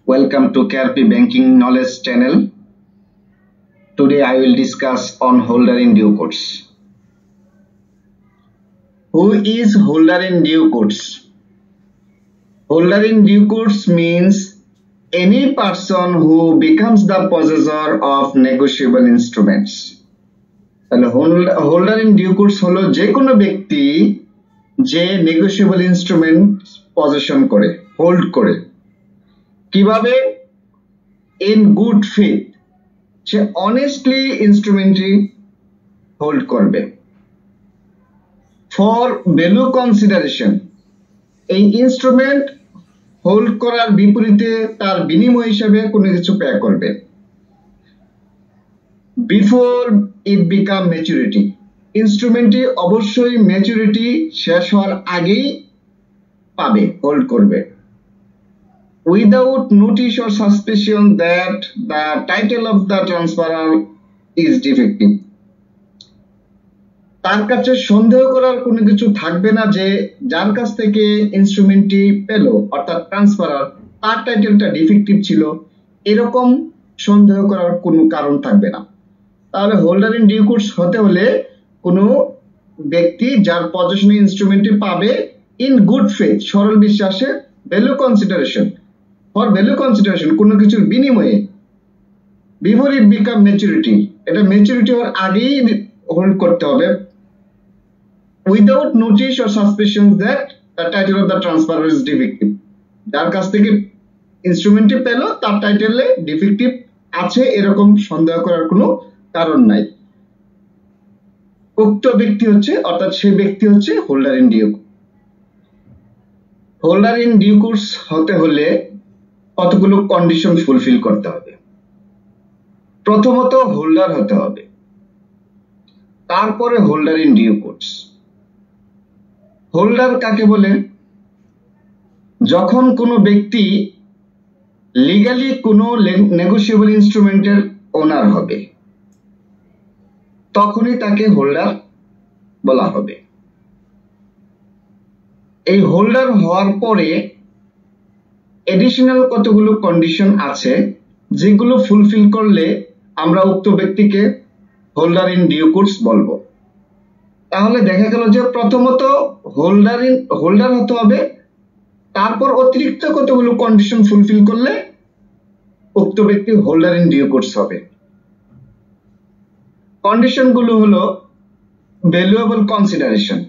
Welcome to KRP Banking Knowledge channel. Today I will discuss on holder in due course. Who is holder in due course? Holder in due course means any person who becomes the possessor of negotiable instruments. তাহলে holder in due course হলো যে কোনো ব্যক্তি যে negotiable instrument possession করে, hold করে। কিভাবে? In good faith, সে অনেস্টলি ইনস্ট্রুমেন্টটি হোল্ড করবে। ফর ভ্যালু কনসিডারেশন, এই ইনস্ট্রুমেন্ট হোল্ড করার বিপরীতে তার বিনিময় হিসাবে কোনো কিছু পে করবে। বিফোর ইট বিকাম ম্যাচুরিটি, ইনস্ট্রুমেন্টটি অবশ্যই ম্যাচুরিটি শেষ হওয়ার আগেই পাবে, হোল্ড করবে। Without notice or suspicion that the title of the transferor is defective, তার কাছে সন্দেহ করার কোনো কিছু থাকবে না যে যার কাছ থেকে ইনস্ট্রুমেন্টটি পেল অর্থাৎ ট্রান্সফারার, তার টাইটেলটা ডিফেক্টিভ ছিল, এরকম সন্দেহ করার কোনো কারণ থাকবে না। তাহলে হোল্ডার ইন ডিউ কোর্স হতে হলে কোনো ব্যক্তি যার পজেশনে ইনস্ট্রুমেন্টটি পাবে ইন গুড ফেথ, সরল বিশ্বাসে, value consideration, for value consideration, কোনো কিছুর বিনিময়ে, বিফোর ইট বিকাম ম্যাচুরিটি, এটা ম্যাচুরিটি হওয়ার আগেই হোল্ড করতে হবে। Without notice or suspicion that the title of the transferor is defective, যার কাছ থেকে ইনস্ট্রুমেন্টটি পেল তার টাইটেলে ডিফেক্টিভ আছে এরকম সন্দেহ করার কোনো কারণ নাই। উক্ত ব্যক্তি হচ্ছে, অর্থাৎ সেই ব্যক্তি হচ্ছে holder in due. Holder in due course হতে হলে কতগুলো কন্ডিশন ফুলফিল করতে হবে। প্রথমত হোল্ডার হতে হবে, তারপরে holder in due course. Holder কাকে বলে? যখন কোনো ব্যক্তি লিগালি কোনো নেগোশিয়েবল ইনস্ট্রুমেন্টের ওনার হবে তখনই তাকে হোল্ডার বলা হবে। এই হোল্ডার হওয়ার পরে এডিশনাল কতগুলো কন্ডিশন আছে যেগুলো ফুলফিল করলে আমরা উক্ত ব্যক্তিকে হোল্ডার ইন ডিউ কোর্স বলবো। তাহলে দেখা গেল যে প্রথমত হোল্ডার হতে হবে, তারপর অতিরিক্ত কতগুলো কন্ডিশন ফুলফিল করলে উক্ত ব্যক্তি হোল্ডার ইন ডিউ কোর্স হবে। কন্ডিশন গুলো হলো ভ্যালুয়েবল কনসিডারেশন,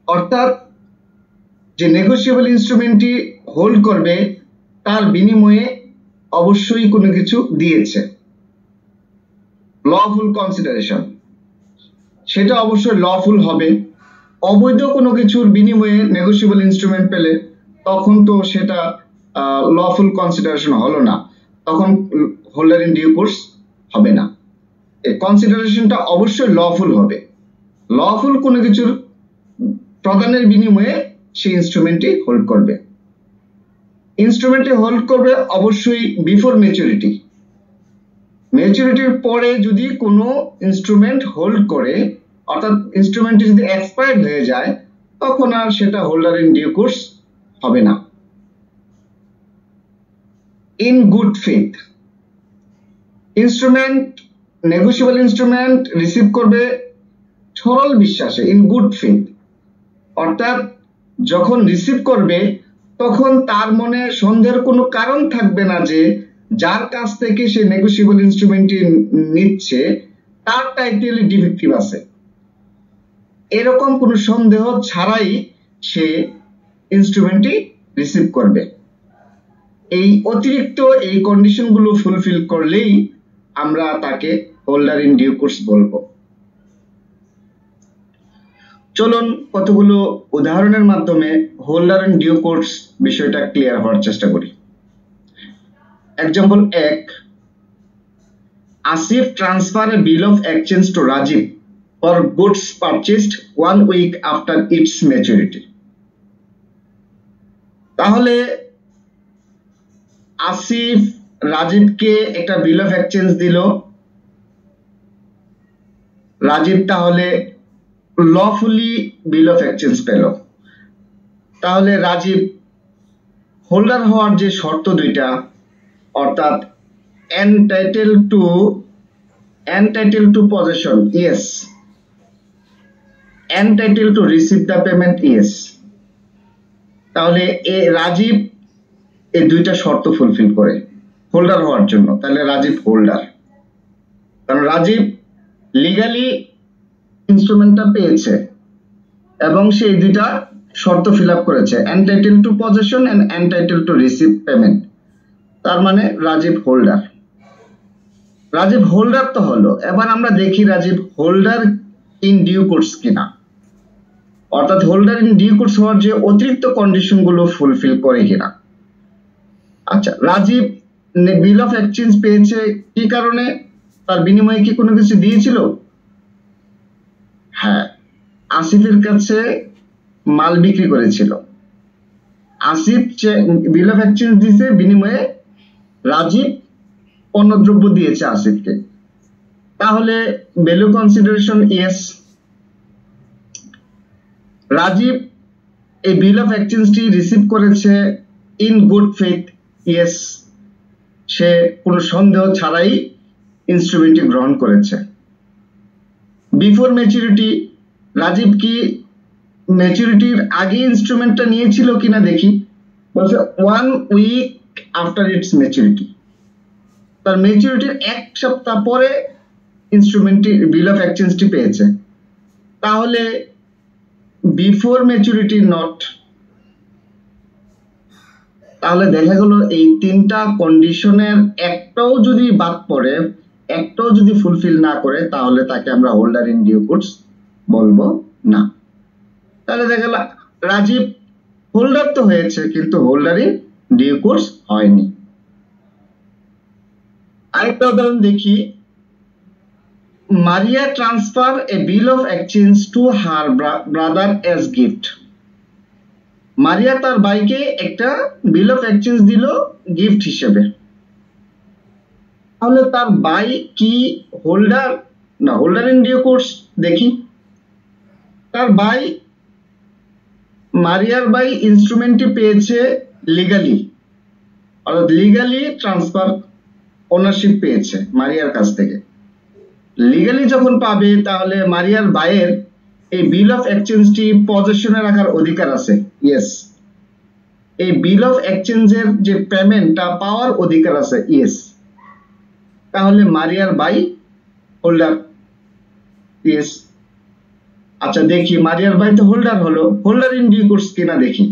অর্থাৎ যে নেগোশিয়েবল ইনস্ট্রুমেন্টটি হোল্ড করবে তার বিনিময়ে অবশ্যই কোনো কিছু দিয়েছে। লফুল কনসিডারেশন, সেটা অবশ্যই লফুল হবে। অবৈধ কোনো কিছুর বিনিময়ে নেগোশিয়েবল ইনস্ট্রুমেন্ট পেলে তখন তো সেটা লফুল কনসিডারেশন হলো না, তখন হোল্ডার ইন ডিউ কোর্স হবে না। এই কনসিডারেশনটা অবশ্যই লফুল হবে। লফুল কোনো কিছুর প্রদানের বিনিময়ে সেই ইনস্ট্রুমেন্টটি হোল্ড করবে। ইনস্ট্রুমেন্টটি হোল্ড করবে অবশ্যই বিফোর ম্যাচুরিটি। ম্যাচুরিটির পরে যদি কোনো ইনস্ট্রুমেন্ট হোল্ড করে, অর্থাৎ ইনস্ট্রুমেন্টটি যদি এক্সপায়ার্ড হয়ে যায়, তখন আর সেটা হোল্ডার ইন ডিউ কোর্স হবে না। In good faith, instrument, negotiable instrument receive করবে সরল বিশ্বাসে, ইন গুড ফেথ, অর্থাৎ যখন রিসিভ করবে তখন তার মনে সন্দেহের কোনো কারণ থাকবে না যে যার কাছ থেকে সে নেগোশিয়েবল ইনস্ট্রুমেন্টটি নিচ্ছে তার টাইটেলে ডিফেক্টিভ আছে, এরকম কোনো সন্দেহ ছাড়াই সে ইনস্ট্রুমেন্টটি রিসিভ করবে। এই অতিরিক্ত এই কন্ডিশনগুলো ফুলফিল করলেই আমরা তাকে হোল্ডার ইন ডিউ কোর্স বলবো। চলুন কতগুলো উদাহরণের মাধ্যমে হোল্ডার ইন ডিউ কোর্স বিষয়টা ক্লিয়ার হওয়ার চেষ্টা করি। Example 1, Asif transfer a bill of exchange to Rajiv for goods purchased 1 week after its maturity. তাহলে আসিফ রাজীবকে একটা বিল অফ এক্সচেঞ্জ দিল, রাজীব তাহলে লফুলি বিল অফ এক্সচেঞ্জ পেল। তাহলে রাজীব হোল্ডার হওয়ার যে শর্ত দুইটা, অর্থাৎ entitled to possession, yes, entitled to receive the payment, yes, তাহলে রাজীব এই দুইটা শর্ত ফুলফিল করে হোল্ডার হওয়ার জন্য, তাহলে রাজীব হোল্ডার। কারণ রাজীব লিগালি ইনস্ট্রুমেন্টটা পেয়েছে এবং সে এই দুইটা শর্ত ফিল আপ করেছে, entitled to possession and entitled to receive payment, তার মানে রাজীব হোল্ডার। রাজীব হোল্ডার তো হলো, এবার আমরা দেখি Rajiv holder in due course কিনা, অর্থাৎ হোল্ডার ইন ডিউ কোর্স হওয়ার যে অতিরিক্ত কন্ডিশন গুলো ফুলফিল করে কিনা। আচ্ছা, রাজীব বিল অফ এক্সচেঞ্জ পেয়েছে কি কারণে? তার বিনিময়ে কি কোনো কিছু দিয়েছিল? হ্যাঁ, আসিফের কাছে মাল বিক্রি করেছিল। আসিফ বিল অফ এক্সচেঞ্জ দিয়েছে, বিনিময়ে রাজীব পণ্যদ্রব্য দিয়েছে আসিফকে, তাহলে ভ্যালু কনসিডারেশন ইয়েস। রাজীব এই বিল অফ এক্সচেঞ্জটি রিসিভ করেছে ইন গুড ফেথ, ইয়েস, সে কোনো সন্দেহ ছাড়াই ইনস্ট্রুমেন্টটি গ্রহণ করেছে। বিফোর ম্যাচুরিটি, রাজীব কি ম্যাচুরিটির আগে ইনস্ট্রুমেন্টটা নিয়েছিল কিনা দেখি। বলছে 1 উইক আফটার ইটস ম্যাচুরিটি, তার ম্যাচুরিটির 1 সপ্তাহ পরে ইনস্ট্রুমেন্টটি বিল অফ এক্সচেঞ্জটি পেয়েছে, তাহলে বিফোর ম্যাচুরিটি নট। তাহলে দেখা গেল এই তিনটা কন্ডিশনের একটাও যদি বাদ পড়ে, একটাও যদি ফুলফিল না করে, তাহলে তাকে আমরা হোল্ডার ইন ডিউ কোর্স বলবো না। তাহলে দেখা গেল রাজীব হোল্ডার তো হয়েছে কিন্তু হোল্ডার ইন ডিউ কোর্স হয়নি। আরেকটা উদাহরণ দেখি। Maria transfer a bill of exchange to her brother as gift. Maria তার ভাইকে একটা বিল অফ এক্সচেঞ্জ দিল গিফট হিসেবে, তাহলে তার ভাই কি হোল্ডার না হোল্ডার ইন ডিউ কোর্স? দেখি, তার ভাই, মারিয়ার ভাই ইনস্ট্রুমেন্টটি পেয়েছে লিগালি, অর্থাৎ লিগালি ট্রান্সফার ওনারশিপ পেয়েছে মারিয়ার কাছ থেকে। লিগালি যখন পাবে, তাহলে মারিয়ার ভাইয়ের এই বিল অফ এক্সচেঞ্জটি পজেশনে রাখার অধিকার আছে, ইয়েস। এই বিল অফ এক্সচেঞ্জের যে পেমেন্টটা পাওয়ার অধিকার আছে, ইয়েস। তাহলে মারিয়ার ভাই হোল্ডার, ইয়েস। আচ্ছা দেখি, মারিয়ার ভাই তো হোল্ডার হলো, হোল্ডার ইন ডিউ কোর্স কিনা দেখি।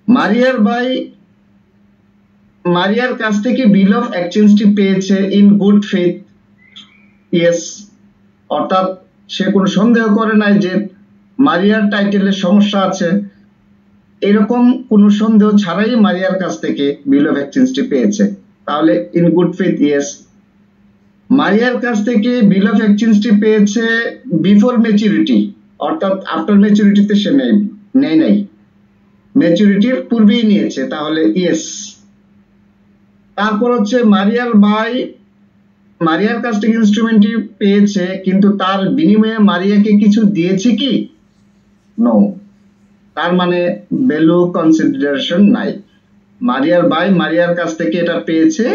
মারিয়ার ভাই মারিয়ার কাছ থেকে বিল অফ এক্সচেঞ্জটি পেয়েছে ইন গুড ফেথ, ইয়েস, অর্থাৎ সে কোনো সন্দেহ করে নাই যে মারিয়ার টাইটেলের সমস্যা আছে, এরকম কোনো সন্দেহ ছাড়াই মারিয়ার কাছ থেকে বিল অফ এক্সচেঞ্জটি পেয়েছে, তাহলে ইন গুড ফেথ, ইয়েস। মারিয়ার কাছ থেকে বিল অফ এক্সচেঞ্জটি পেয়েছে বিফোর ম্যাচুরিটি, অর্থাৎ আফটার ম্যাচুরিটিতে সে নেয় নাই, ম্যাচুরিটির পূর্বেই নিয়েছে, তাহলে ইয়েস। তারপর হচ্ছে মারিয়ার ভাই মারিয়ার কাছ থেকে ইনস্ট্রুমেন্টটি পেয়েছে, কিন্তু তার বিনিময়ে মারিয়াকে কিছু দিয়েছে কি? নো, তার মানে ভ্যালু কনসিডারেশন নাই। মারিয়ার ভাই মারিয়ার কাছ থেকে এটা পেয়েছে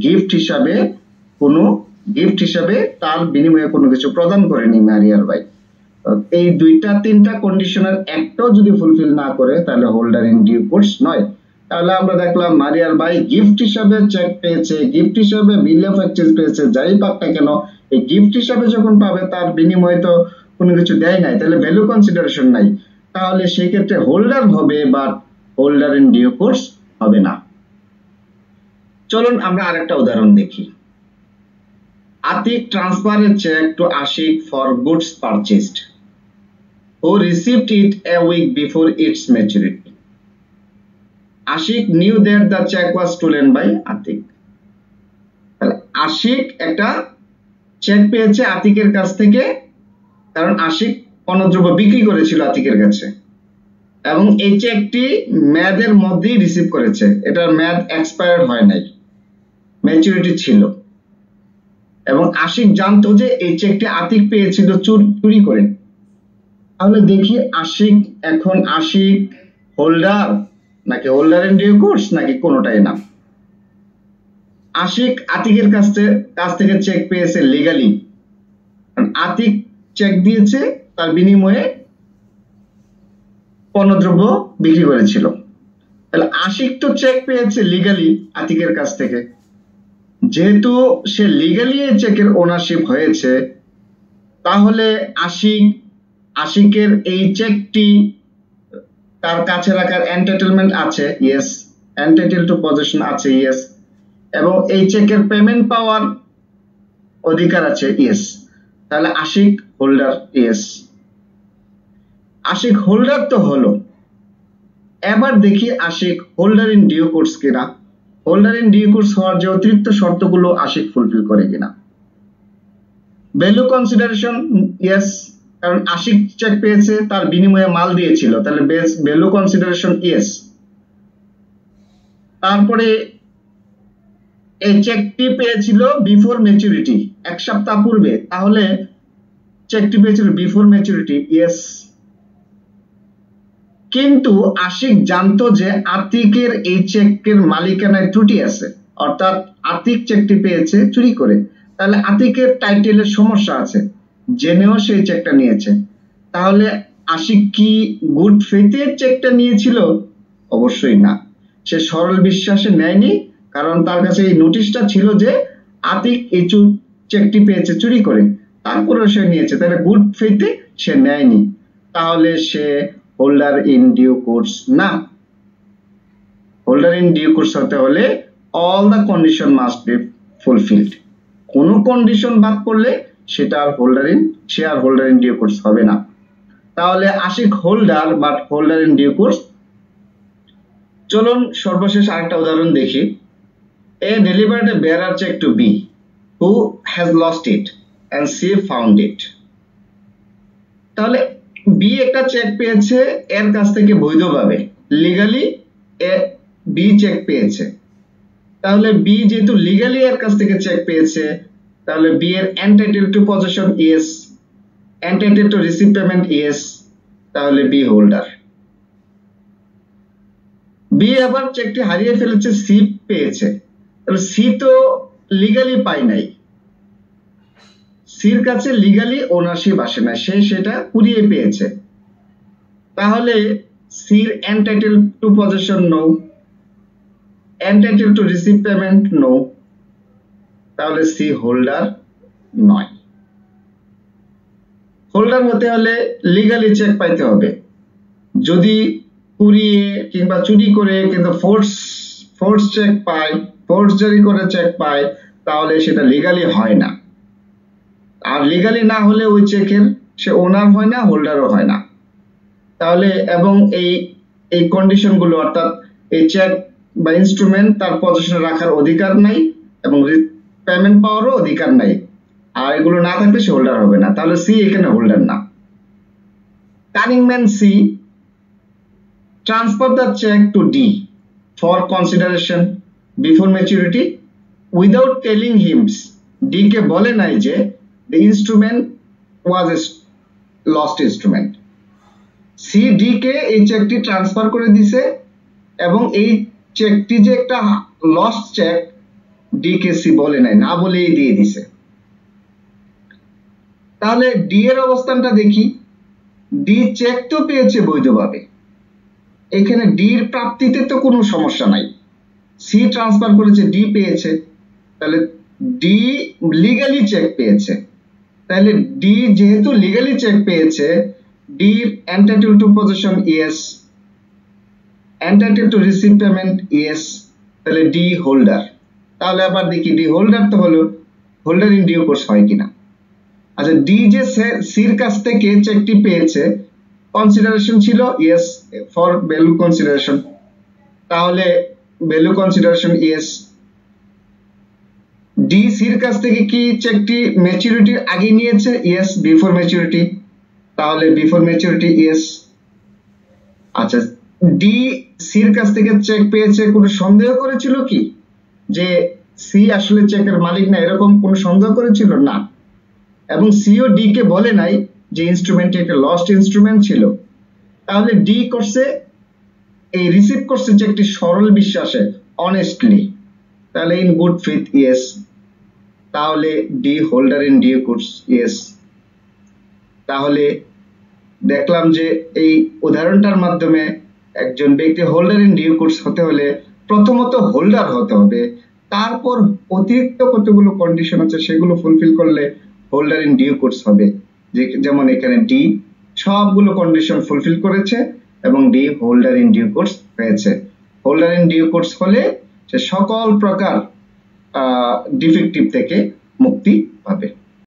গিফট হিসাবে, তার বিনিময়ে কোনো কিছু প্রদান করেনি মারিয়ার ভাই। এই দুইটা তিনটা কন্ডিশনের একটাও যদি ফুলফিল না করে, তাহলে হোল্ডার ইন ডিউ কোর্স নয়। তাহলে আমরা দেখলাম মারিয়ার ভাই গিফট হিসাবে চেক পেয়েছে, গিফট হিসাবে বিল অফ এক্সচেঞ্জ পেয়েছে, যাই পাক না কেন এই গিফট হিসাবে যখন পাবে তার বিনিময়ে তো কোনো কিছু দেয় নাই, তাহলে ভ্যালু কনসিডারেশন নাই, তাহলে সেই ক্ষেত্রে হোল্ডার হবে, but holder in due course হবে না। চলুন আমরা আরেকটা উদাহরণ দেখি। Atik transfer a cheque to Ashik for goods purchased, who received it a week before its maturity. Ashik knew that the check was stolen by Atik. Ashik একটা চেক পেয়েছে আতিকের কাছ থেকে, কারণ আশিক পণ্যদ্রব্য বিক্রি করেছিল আতিকের কাছে, এবং এই চেকটি মেয়াদের মধ্যেই রিসিভ করেছে, এটার মেয়াদ এক্সপায়ার্ড হয় নাই, ম্যাচুরিটি ছিল, এবং আশিক জানতো যে এই চেকটি আতিক পেয়েছিল চুরি করে। তাহলে দেখি আশিক হোল্ডার নাকি হোল্ডার ইন ডিউ কোর্স নাকি কোনোটাই না। আশিক আতিকের কাছ থেকে চেক পেয়েছে লিগালি, কারণ আতিক চেক দিয়েছে, তার বিনিময়ে পণ্যদ্রব্য বিক্রি করেছিল। তাহলে আশিক তো চেক পেয়েছে লিগালি আতিকের কাছ থেকে, যেহেতু সে লিগালি এই চেকের ওনারশিপ হয়েছে, তাহলে আশিকের এই চেকটি তার কাছে রাখার এন্টাইটেলমেন্ট আছে, ইয়েস। এন্টাইটেল টু পজিশন আছে, ইয়েস। এবং এই চেকের পেমেন্ট পাওয়ার অধিকার আছে, ইয়েস। তাহলে Ashik holder, yes. Ashik holder তো হলো। এবার দেখি Ashik holder in due course কিনা, হোল্ডার ইন ডিউ কোর্স হওয়ার যে অতিরিক্ত শর্তগুলো আশিক ফুলফিল করে কিনা। ভ্যালু কনসিডারেশন, ইয়েস, কারণ আশিক চেক পেয়েছে, তার বিনিময়ে মাল দিয়েছিল, তাহলে ভ্যালু কনসিডারেশন, ইয়েস। তারপরে এই চেকটি পেয়েছিল বিফোর ম্যাচুরিটি, 1 সপ্তাহ পূর্বে, তাহলে চেকটি পেয়েছিল বিফোর ম্যাচুরিটি, ইয়েস। কিন্তু আশিক জানতো যে আতিকের এই চেকের মালিকানায় ত্রুটি আছে, অর্থাৎ আতিক চেকটি পেয়েছে চুরি করে, তাহলে আতিকের টাইটেলের সমস্যা আছে, জেনেও সেই চেকটা নিয়েছে। তাহলে আশিক কি গুড ফেথে চেকটা নিয়েছিল? অবশ্যই না, সে সরল বিশ্বাসে নেয়নি, কারণ তার কাছে এই নোটিশটা ছিল যে আতিক এই চেকটি পেয়েছে চুরি করে, তারপরেও সে নিয়েছে, তাহলে গুড ফেথে সে নেয়নি, তাহলে সে হোল্ডার ইন ডিউ কোর্স না। হোল্ডার ইন ডিউ কোর্স হতে হলে all the condition must be fulfilled. কোনো কন্ডিশন বাদ পড়লে সেটা আর হোল্ডার ইন ডিউ কোর্স হবে না। তাহলে Ashik holder but holder in due course. চলুন সর্বশেষ আরেকটা উদাহরণ দেখি। A delivered a bearer cheque to B who has lost it and C found it. তাহলে বি একটা চেক পেয়েছে এর কাছ থেকে বৈধভাবে, লিগালি বি চেক পেয়েছে। তাহলে বি যেহেতু লিগালি এর কাছ থেকে চেক পেয়েছে, তাহলে বি এর entitle to possession, yes. Entitle to receive payment, yes. তাহলে বি হোল্ডার। বি আবার চেকটি হারিয়ে ফেলেছে, সি পেয়েছে, তাহলে সি তো লিগালি পায় নাই, সির কাছে লিগালি ওনারশিপ আসে না, সে সেটা কুড়িয়ে পেয়েছে, তাহলে সির entitle to position no, entitle to receive payment no, তাহলে সি হোল্ডার নয়। হোল্ডার হতে হলে লিগালি চেক পাইতে হবে, যদি কুড়িয়ে কিংবা চুরি করে কিন্তু ফোর্স চেক পায়, ফোর্স জারি করে চেক পায়, তাহলে সেটা লিগালি হয় না। আর লিগালি না হলে ওই চেকের সে ওনার হয় না, হোল্ডারও হয় না। তাহলে এবং এই কন্ডিশনগুলো, অর্থাৎ এই চেক বা ইনস্ট্রুমেন্ট তার পজিশনে রাখার অধিকার নাই এবং পেমেন্ট পাওয়ারও অধিকার নাই, আর এগুলো না থাকলে সে হোল্ডার হবে না, তাহলে সি এখানে হোল্ডার না। কানিংম্যান C transfer the check to D for consideration before maturity without telling him, D কে বলে নাই যে the instrument was a lost instrument। C D কে এই চেকটি ট্রান্সফার করে দিছে এবং এই চেকটি যে একটা lost check, D K C বলে নাই, না বলেই দিয়ে দিছে। তাহলে ডি এর অবস্থানটা দেখি। ডি চেক তো পেয়েছে বৈধভাবে, এখানে ডির প্রাপ্তিতে তো কোনো সমস্যা নাই, সি ট্রান্সফার করেছে, ডি পেয়েছে, তাহলে ডি লিগালি চেক পেয়েছে, তাহলে ডি যেহেতু লিগালি চেক পেয়েছে, D entitle to possession, yes. Entitle to receive payment, yes. তাহলে ডি হোল্ডার। তাহলে আবার দেখি ডি হোল্ডার তো হলো, হোল্ডার ইন ডিউ কোর্স হয় কিনা। আচ্ছা, ডি যে সির কাছ থেকে চেকটি পেয়েছে, কনসিডারেশন ছিল, ইয়েস, ফর ভ্যালু কনসিডারেশন, তাহলে ভ্যালু কনসিডারেশন, ইয়েস। ডি সির কাছ থেকে কি চেকটি ম্যাচুরিটির আগে নিয়েছে, ইয়েস, বিফোর ম্যাচুরিটি, তাহলে বিফোর ম্যাচুরিটি, ইয়েস। আচ্ছা, ডি সির কাছ থেকে চেক পেয়েছে, কোনো সন্দেহ করেছিল কি যে সি আসলে চেকের মালিক না, এরকম কোনো সন্দেহ করেছিল না, এবং সিও ডি কে বলে নাই যে ইনস্ট্রুমেন্টটি একটা লস্ট ইনস্ট্রুমেন্ট ছিল, তাহলে ডি করছে এই রিসিভ করছে যে একটি সরল বিশ্বাসে, অনেস্টলি, তাহলে ইন গুড ফেথ ইয়েস। তাহলে D holder in due course yes. তাহলে দেখলাম যে এই উদাহরণটার মাধ্যমে একজন ব্যক্তি হোল্ডার ইন ডিউ কোর্স হতে হলে প্রথমত হোল্ডার হতে হবে, তারপর অতিরিক্ত কতগুলো কন্ডিশন আছে সেগুলো ফুলফিল করলে হোল্ডার ইন ডিউ কোর্স হবে। যেমন এখানে ডি সবগুলো কন্ডিশন ফুলফিল করেছে এবং D holder in due course হয়েছে। হোল্ডার ইন ডিউ কোর্স হলে সে সকল প্রকার ডিফেক্টিভ থেকে মুক্তি পাবে।